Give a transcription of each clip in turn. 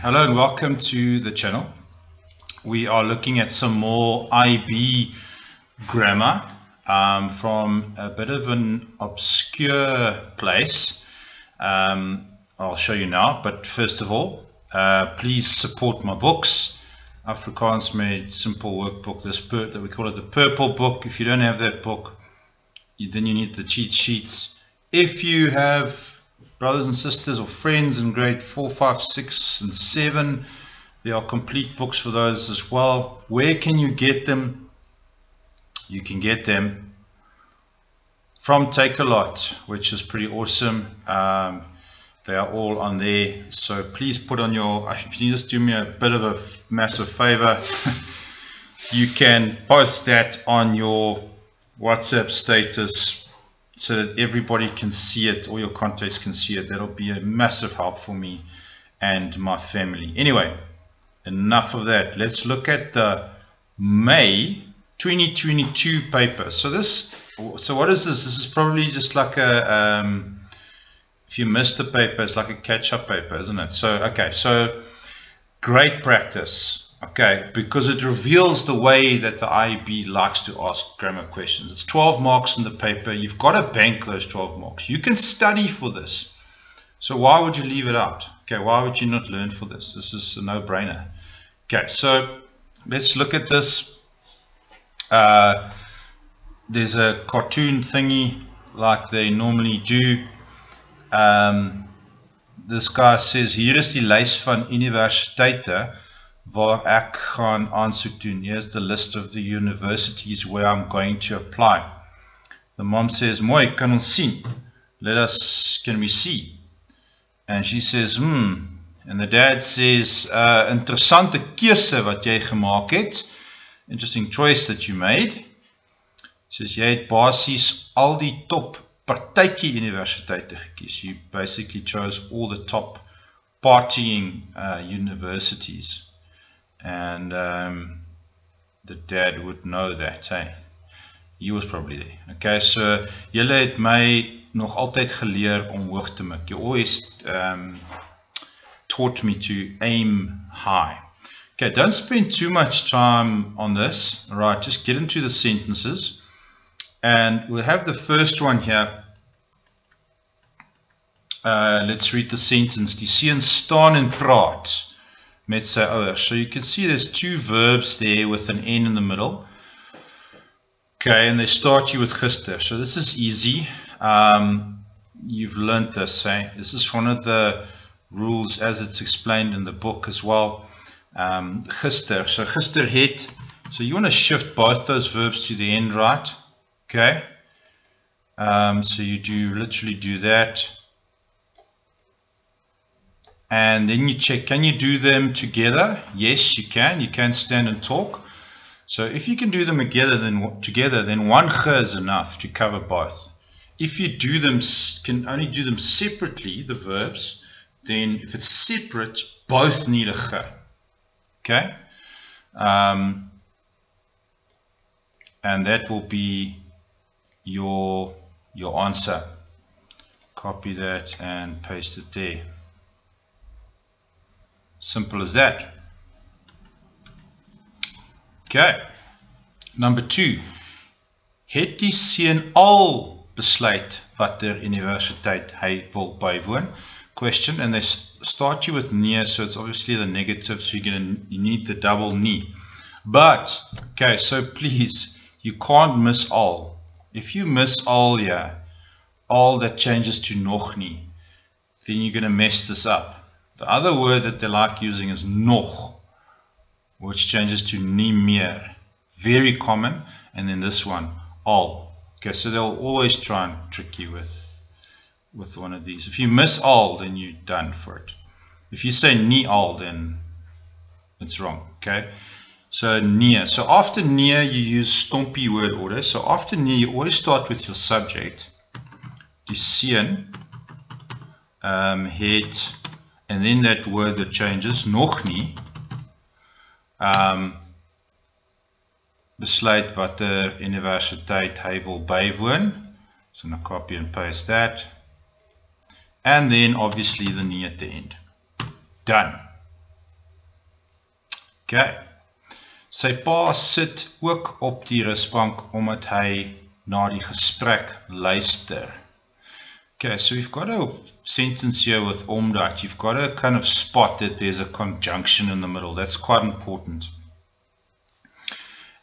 Hello and welcome to the channel. We are looking at some more IB grammar from a bit of an obscure place. I'll show you now, but first of all, please support my books. Afrikaans Made Simple workbook, that we call it the purple book. If you don't have that book, then you need the cheat sheets. If you have brothers and sisters or friends in grade 4, 5, 6 and 7, there are complete books for those as well. Where can you get them? You can get them from Takealot, which is pretty awesome. They are all on there, so please put on your, if you just do me a bit of a massive favor, you can post that on your WhatsApp status so that everybody can see it, all your contacts can see it. That'll be a massive help for me and my family. Anyway, enough of that. Let's look at the May 2022 paper. So what is this? This is probably just like a, if you missed the paper, it's like a catch-up paper, isn't it? So, okay, so great practice. Okay, because it reveals the way that the IB likes to ask grammar questions. It's 12 marks in the paper. You've got to bank those 12 marks. You can study for this. So why would you leave it out? Okay, why would you not learn for this? This is a no-brainer. Okay, so let's look at this. There's a cartoon thingy like they normally do. This guy says, hier is die lys van universiteite waar ek gaan aansoek doen. Here's the list of the universities where I'm going to apply. The mom says, mooi, kan ons sien? Can we see? And she says, And the dad says, interessante keuse wat jy gemaak het. Interesting choice that you made. He says, jy het basies al die top partytjie universiteite gekies. You basically chose all the top partying universities. And the dad would know that, hey? He was probably there. Okay, so julle het my nog altyd geleer om hoog te mik. You always taught me to aim high. Okay, don't spend too much time on this. All right, just get into the sentences. And we'll have the first one here. Let's read the sentence. Die seun staan en praat met sy ouers. So you can see there's two verbs there with an N in the middle. Okay, and they start you with gister. So this is easy. You've learned this, eh? This is one of the rules as it's explained in the book as well. Gister. So gister het. So you want to shift both those verbs to the end, right? Okay. So you literally do that. And then you check, can you do them together? Yes, you can. You can stand and talk. So if you can do them together, then one ge is enough to cover both. If you can only do them separately, the verbs, then if it's separate, both need a ge. Okay? And that will be your answer. Copy that and paste it there. Simple as that. Okay. Number 2. Het die seun al besluit watter universiteit hy wil bywoon? Question, and they start you with nee, so it's obviously the negative, so you need the double nee. But, okay, so please, you can't miss al. If you miss al here, al that changes to nog nie, then you're going to mess this up. The other word that they like using is nog, which changes to nie meer. Very common. And then this one, al. Okay, so they'll always try and trick you with one of these. If you miss al, then you're done for it. If you say nie al, then it's wrong. Okay, so near. So after near, you use stompie word order. So after near, you always start with your subject. Die seun het. And then that word that changes, nog nie, besluit watter universiteit hy wil bywoon. So I'm going to copy and paste that. And then obviously the nie at the end. Done. Okay. Sy pa sit ook op die rusbank omdat hy na die gesprek luister. Okay, so we've got a sentence here with omdat. You've got to kind of spot that there's a conjunction in the middle. That's quite important.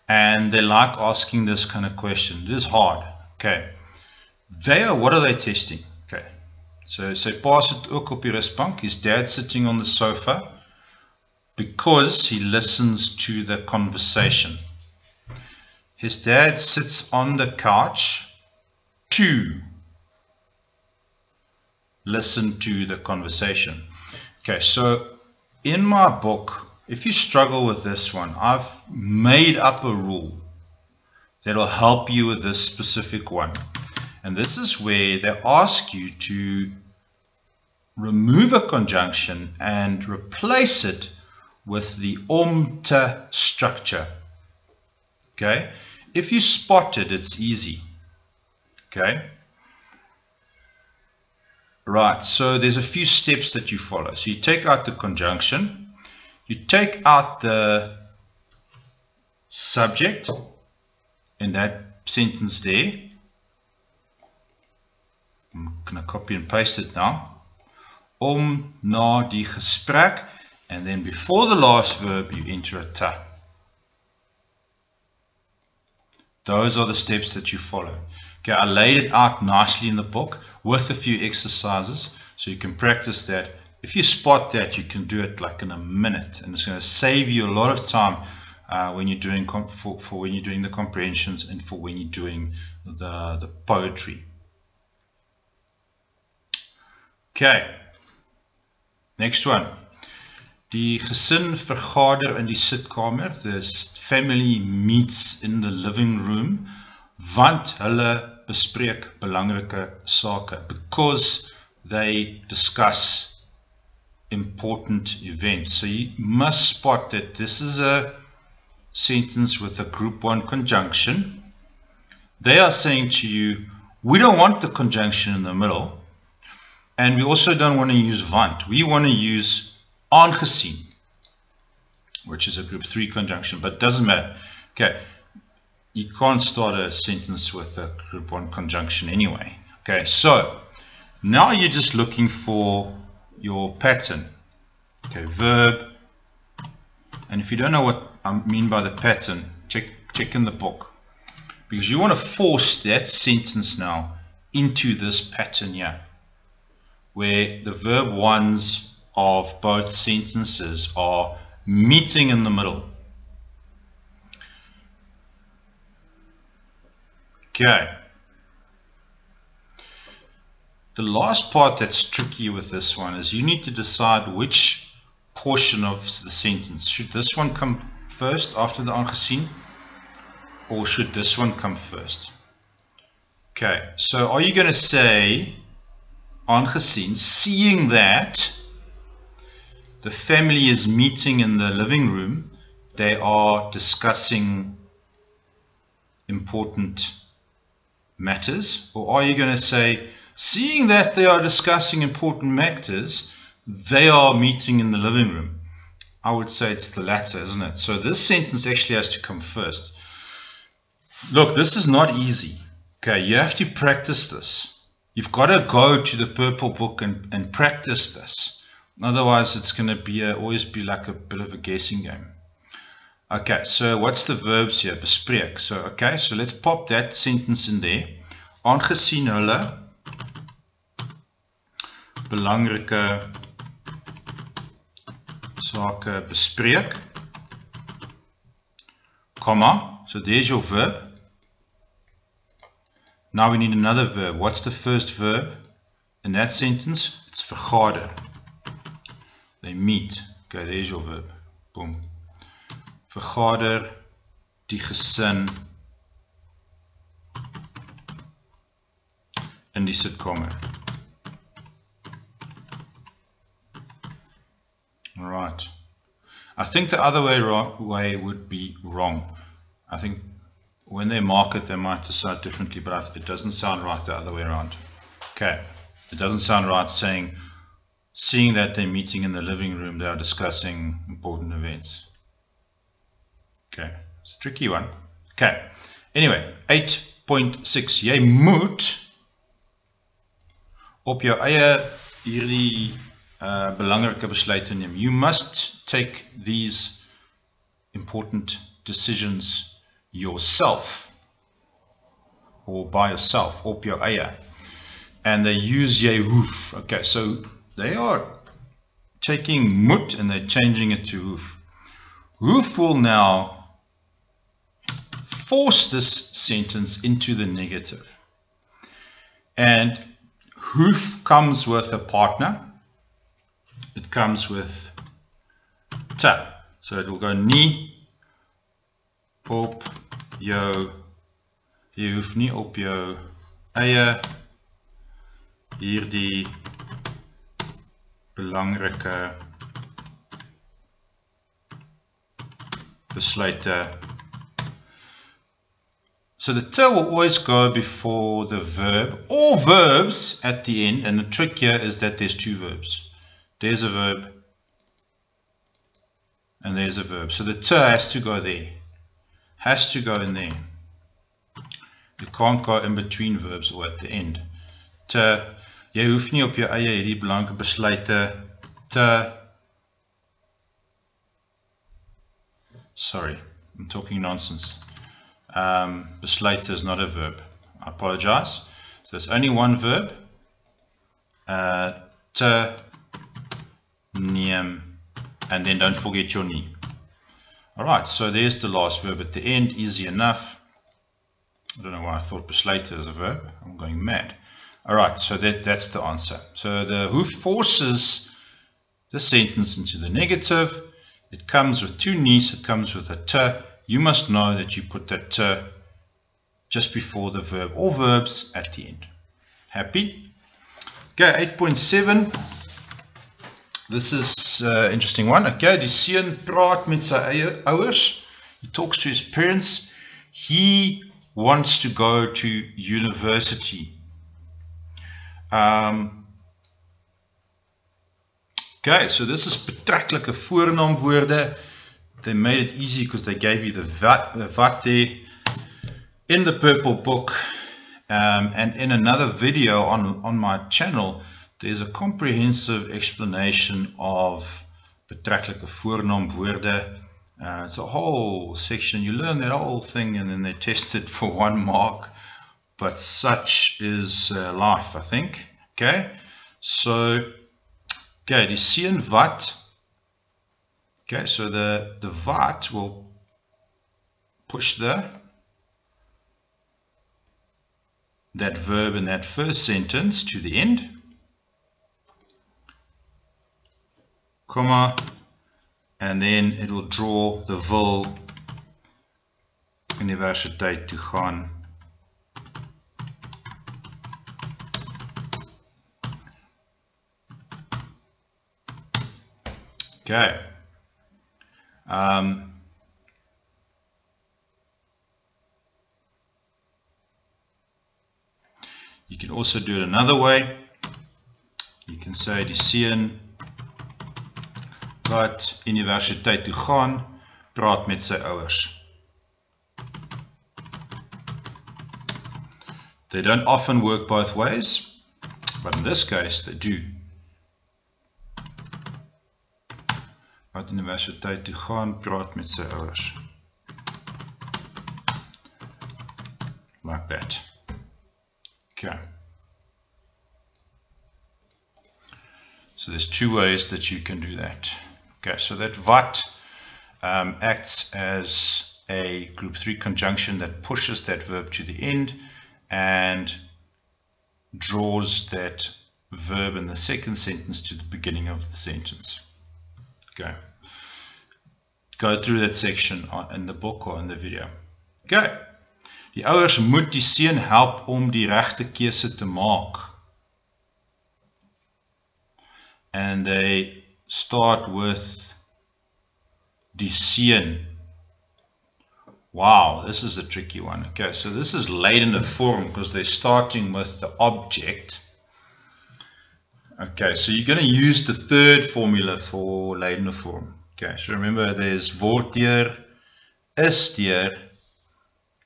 And they like asking this kind of question. It is hard. Okay. What are they testing? Okay. So sy pa sit ook op die rusbank. His dad sitting on the sofa because he listens to the conversation. His dad sits on the couch to listen to the conversation. Okay, so in my book, if you struggle with this one, I've made up a rule that will help you with this specific one. And this is where they ask you to remove a conjunction and replace it with the te structure. Okay, if you spot it, it's easy. Okay, right, so there's a few steps that you follow. So you take out the conjunction, you take out the subject in that sentence there. I'm going to copy and paste it now. Na die gesprek, and then before the last verb you enter a te. Those are the steps that you follow. Okay, I laid it out nicely in the book with a few exercises so you can practice that. If you spot that, you can do it like in a minute, and it's going to save you a lot of time when you're doing when you're doing the comprehensions and for when you're doing the poetry. Okay, next one. Die gesin vergader in die sitkamer. The family meets in the living room want hulle bespreek belangrike sake, because they discuss important events. So you must spot that this is a sentence with a group 1 conjunction. They are saying to you, we don't want the conjunction in the middle, and we also don't want to use want. We want to use aangezien, which is a group 3 conjunction, but it doesn't matter. Okay, you can't start a sentence with a group 1 conjunction anyway. Okay, so now you're just looking for your pattern. Okay, verb, and if you don't know what I mean by the pattern, check in the book, because you want to force that sentence now into this pattern here, where the verb ones of both sentences are meeting in the middle. Okay. The last part that's tricky with this one is you need to decide which portion of the sentence. Should this one come first after the aangezien, or should this one come first? Okay, so are you going to say aangezien, seeing that the family is meeting in the living room, they are discussing important matters? Or are you going to say, seeing that they are discussing important matters, they are meeting in the living room? I would say it's the latter, isn't it? So this sentence actually has to come first. Look, this is not easy. Okay, you have to practice this. You've got to go to the purple book and practice this. Otherwise, it's going to be always be like a bit of a guessing game. Okay, so what's the verbs here? Bespreek. So, okay, so let's pop that sentence in there. Aangezien hulle belangrike sake bespreek, comma, so there's your verb. Now we need another verb. What's the first verb in that sentence? It's vergader. They meet. Okay, there's your verb. Boom. Vergader die gesin in die sitkamer. Alright. I think the other way would be wrong. I think when they mark it, they might decide differently, but it doesn't sound right the other way around. Okay. It doesn't sound right saying, seeing that they're meeting in the living room, they are discussing important events. Okay, it's a tricky one. Okay, anyway, 8.6. Jy moet op jou eie hierdie belangrike besluite neem. You must take these important decisions yourself, or by yourself, op jou eie. And they use jy hoef. Okay, so they are taking moet and they're changing it to hoef. Hoef will now force this sentence into the negative. And hoef comes with a partner. It comes with te. So it will go nie op jou, jy hoef nie op jou eie hierdie belangrike besluite. So the te will always go before the verb or verbs at the end, and the trick here is that there's two verbs. There's a verb and there's a verb. So the te has to go there, has to go in there. You can't go in between verbs or at the end. Te, jy hoef nie op jou eie hierdie belangrike besluite te, sorry, I'm talking nonsense. Besluite is not a verb. I apologize. So there's only one verb. Te neem, and then don't forget your nie. Alright, so there's the last verb at the end. Easy enough. I don't know why I thought besluite is a verb. I'm going mad. Alright, so that's the answer. So the hoef forces the sentence into the negative. It comes with two nies, it comes with a te. You must know that you put that te just before the verb or verbs at the end. Happy? Okay, 8.7. This is an interesting one. Okay, die seun praat met sy eie ouers. He talks to his parents. He wants to go to university. Okay, so this is betreklike voornaamwoorde. They made it easy because they gave you the wat there in the purple book, and in another video on my channel there's a comprehensive explanation of betreklike voornaamwoorde. It's a whole section. You learn that whole thing and then they test it for 1 mark, but such is life, I think. Okay, so okay, die seun wat. Okay, so the wat will push that verb in that first sentence to the end, comma, and then it will draw the wil universiteit toe gaan. Okay. You can also do it another way. You can say die seun wat universiteit toe gaan, praat met sy ouers. They don't often work both ways, but in this case they do. Wat universiteit toe gaan, praat met sy ouers. Like that. Okay. So there's two ways that you can do that. Okay, so that wat acts as a group 3 conjunction that pushes that verb to the end and draws that verb in the second sentence to the beginning of the sentence. Okay. Go through that section in the book or in the video. Okay. Die ouers moet die seun help om die regte keuse te maak. And they start with die seun. Wow, this is a tricky one. Okay, so this is leidende form because they're starting with the object. Okay, so you're going to use the third formula for leidende form. Okay, so remember there's word deur, is deur,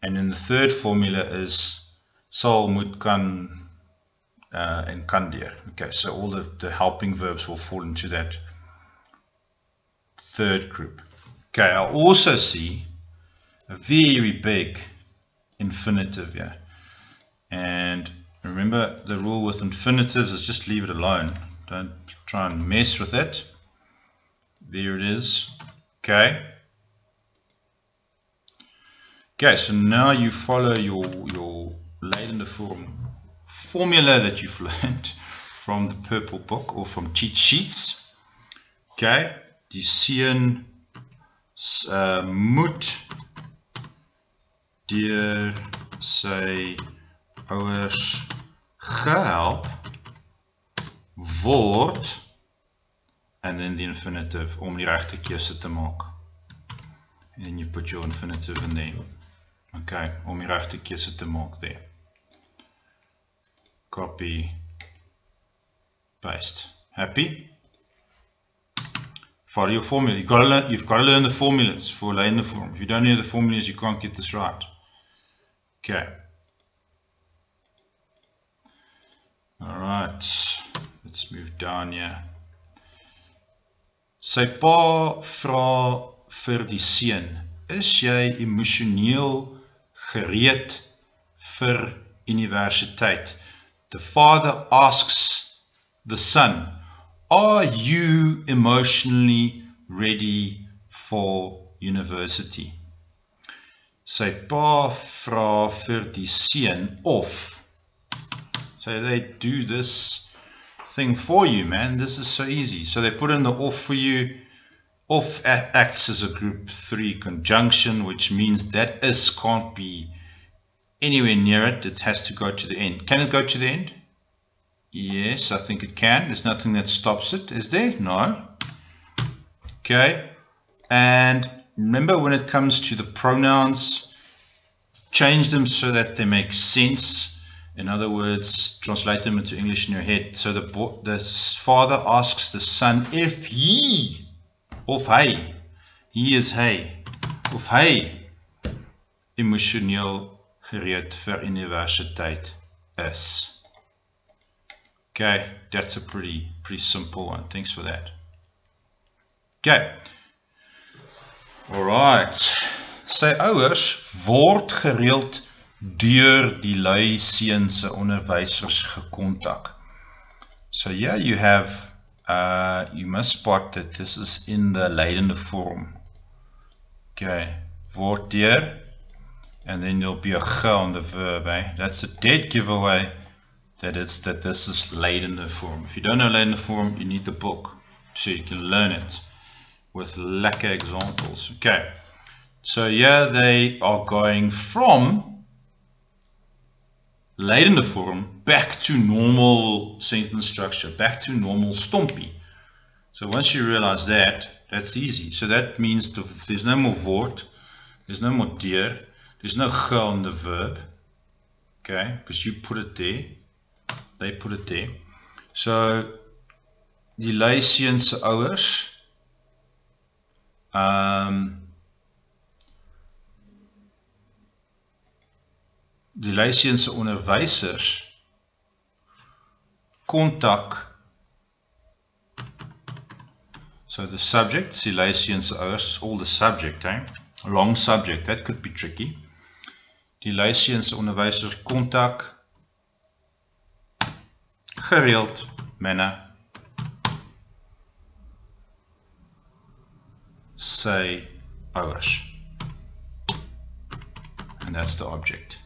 and then the third formula is sal, moet, kan, and kan deur. Okay, so all the helping verbs will fall into that third group. Okay, I also see a very big infinitive here. And remember, the rule with infinitives is just leave it alone. Don't try and mess with it. There it is. Okay. Okay, so now you follow your leidende vorm formula that you've learned from the purple book or from cheat sheets. Okay, die seun moet deur sy ouers gehelp word, and then the infinitive om die regte keuse te maak. And then you put your infinitive in there. Okay, om die regte keuse te maak there. Copy, paste. Happy? Follow your formula. You've got to learn the formulas for leidende vorm. If you don't know the formulas, you can't get this right. Okay. Alright, let's move down here. Sy pa vra vir die seun, is jy emosioneel gereed vir universiteit? The father asks the son, are you emotionally ready for university? Sy pa vra vir die seun of. So they do this thing for you, man. This is so easy. So they put in the of for you. Of acts as a group 3 conjunction, which means that is can't be anywhere near it. It has to go to the end. Can it go to the end? Yes, I think it can. There's nothing that stops it, is there? No. Okay. And remember, when it comes to the pronouns, change them so that they make sense. In other words, translate them into English in your head. So the father asks the son if he, of hy, he is hy, of hy emosioneel gereed vir universiteit is. Okay, that's a pretty simple one. Thanks for that. Okay. Alright. Sy ouers word gereeld deur die lui seun se onderwysers gekontak. So yeah, you have, you must spot that this is in the leidende vorm. Okay, word deur, and then there'll be a ge on the verb. That's a dead giveaway that this is leidende vorm. If you don't know leidende vorm, you need the book so you can learn it with lekker examples. Okay, so here they are going from leidende vorm back to normal sentence structure, back to normal stompie. So once you realize that, that's easy. So that means there's no more word, there's no more deur, there's no ge on the verb, okay, because you put it there, they put it there. So die lui seun se ouers, die lui seun se onderwysers kontak. So the subject, die lui seun se ouers, is all the subject, a long subject, that could be tricky. Die lui seun se onderwysers kontak gereeld manne sy ouers. And that's the object.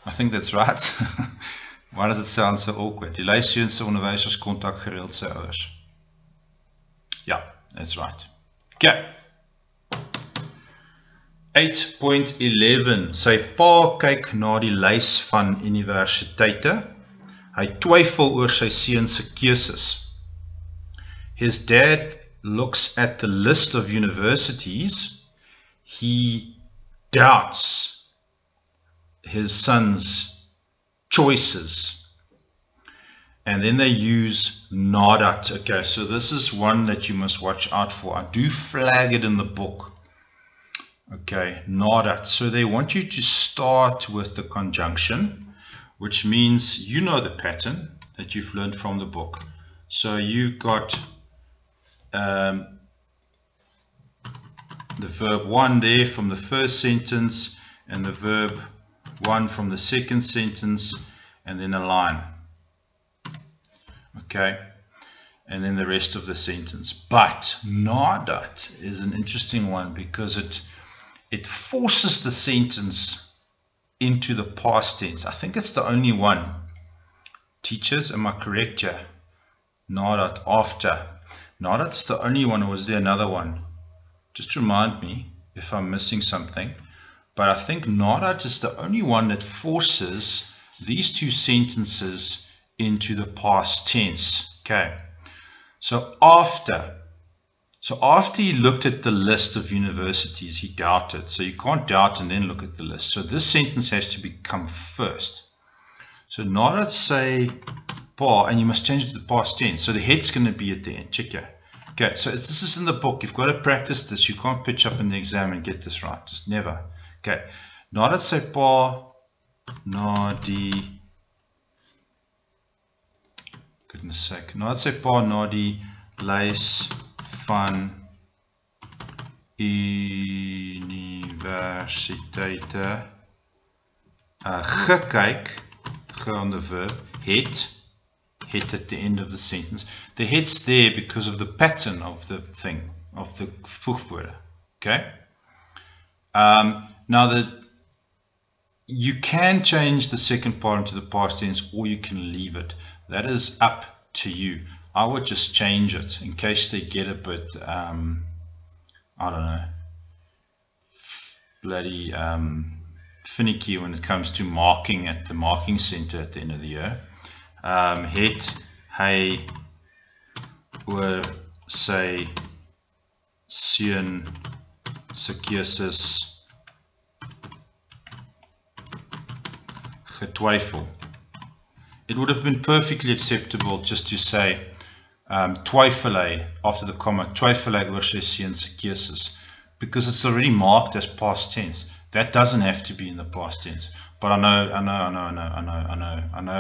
I think that's right. Why does it sound so awkward? Die lui seun se onderwysers kontak gereeld sy ouers. Yeah, that's right. Okay. 8.11. Sy pa kyk na die lys van universiteite. Hy twyfel oor sy seun se keuses. His dad looks at the list of universities. He doubts his son's choices. And then they use nadat. Okay, so this is one that you must watch out for. I do flag it in the book. Okay, nadat. So they want you to start with the conjunction, which means you know the pattern that you've learned from the book. So you've got the verb 1 there from the first sentence, and the verb 1 from the second sentence, and then a line. Okay, and then the rest of the sentence. But nadat is an interesting one because it forces the sentence into the past tense. I think it's the only one. Teachers, am I correct here? Nadat, after. Nadat's the only one, or was there another one? Just remind me if I'm missing something. But I think nadat is the only one that forces these two sentences into the past tense. Okay. So after he looked at the list of universities, he doubted. So you can't doubt and then look at the list. So this sentence has to become first. So nadat say pa, and you must change it to the past tense. So the head's going to be at the end. Check here. Okay, so this is in the book. You've got to practice this. You can't pitch up in the exam and get this right. Just never. Okay. Nadat sy pa na die, goodness sake. Nadat sy pa na die lys van universiteite gekyk, on the verb, het at the end of the sentence. The head's there because of the pattern of the thing, of the voegwoorde. Okay? Now you can change the second part into the past tense, or you can leave it. That is up to you. I would just change it in case they get a bit, I don't know, bloody finicky when it comes to marking at the marking center at the end of the year. Het hy oor sy seun se keuses getwyfel. It would have been perfectly acceptable just to say twyfel hy after the comma, twyfel hy oor sy seun se keuses, because it's already marked as past tense. That doesn't have to be in the past tense. But I know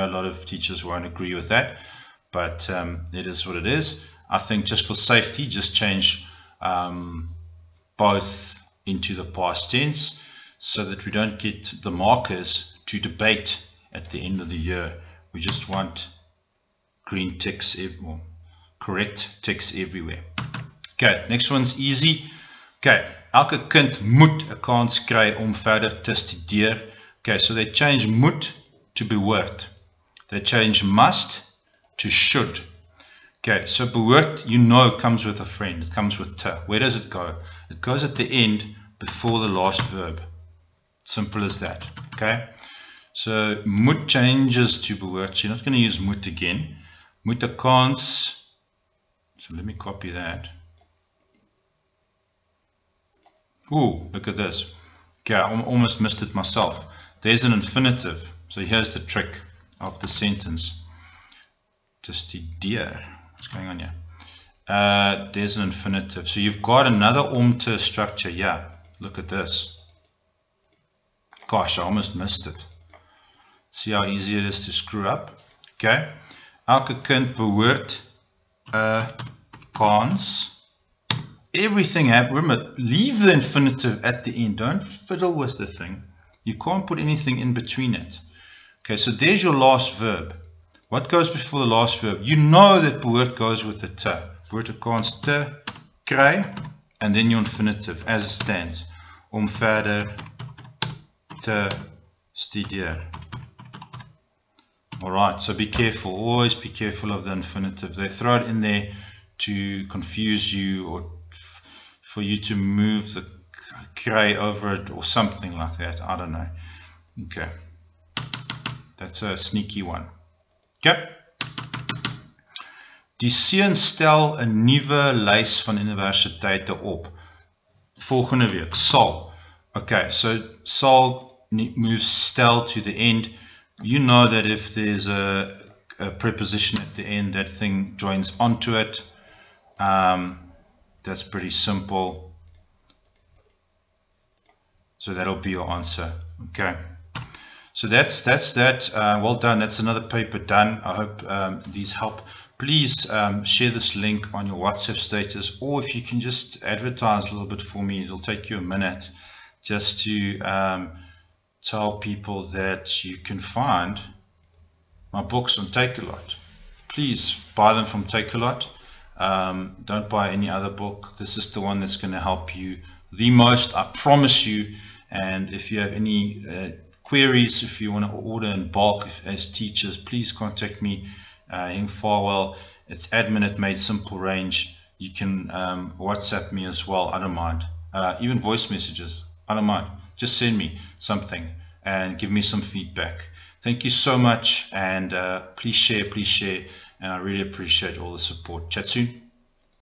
a lot of teachers won't agree with that, but it is what it is. I think just for safety, just change both into the past tense so that we don't get the markers to debate at the end of the year. We just want green ticks, or correct ticks everywhere. Okay, next one's easy. Okay, elke kind moet 'n kans kry om verder te studeer. Okay, so they change moet to behoort. They change must to should. Okay, so behoort, you know, comes with a friend. It comes with te. Where does it go? It goes at the end before the last verb. Simple as that. Okay, so moet changes to behoort. So you're not going to use moet again. Moet 'n kans. So let me copy that. Ooh, look at this. Okay, I almost missed it myself. There's an infinitive. So here's the trick of the sentence. To studeer. What's going on here? There's an infinitive. So you've got another te structure. Yeah, look at this. Gosh, I almost missed it. See how easy it is to screw up? Okay. Elke kind behoort 'n kans. Everything happens. Remember, leave the infinitive at the end. Don't fiddle with the thing. You can't put anything in between it. Okay, so there's your last verb. What goes before the last verb? You know that behoort goes with the te. Behoort 'n kans te kry, and then your infinitive as it stands. Om verder te studeer. Alright, so be careful. Always be careful of the infinitive. They throw it in there to confuse you, or for you to move the kry over it or something like that. I don't know. Okay. That's a sneaky one. Okay. Die seun stel 'n nuwe lys van universiteite op. Volgende week sal. Okay, so sal moves stel to the end. You know that if there's a preposition at the end, that thing joins onto it. That's pretty simple. So that'll be your answer. Okay. So that's that. Well done. That's another paper done. I hope these help. Please share this link on your WhatsApp status, or if you can just advertise a little bit for me, it'll take you a minute just to tell people that you can find my books on Takealot. Please buy them from Takealot. Don't buy any other book. This is the one that's going to help you the most, I promise you. And if you have any queries, if you want to order in bulk as teachers, please contact me, Hing Farwell. It's admin@MadeSimpleRange. You can WhatsApp me as well. I don't mind. Even voice messages. I don't mind. Just send me something and give me some feedback. Thank you so much, and please share, and I really appreciate all the support. Chat soon.